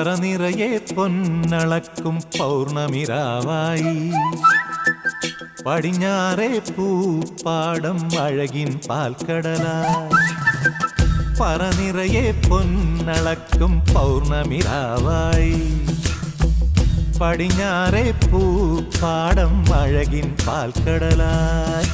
പറനിറയെ പൊന്നളക്കും പൗർണമിരാവായി പടിഞ്ഞാറേ പൂപ്പാടം അഴകിൻ പാൽക്കടലായി പറനിറയെ പൊന്നളക്കും പൗർണമിരാവായി പടിഞ്ഞാറേ പൂപ്പാടം അഴകിൻ പാൽക്കടലായി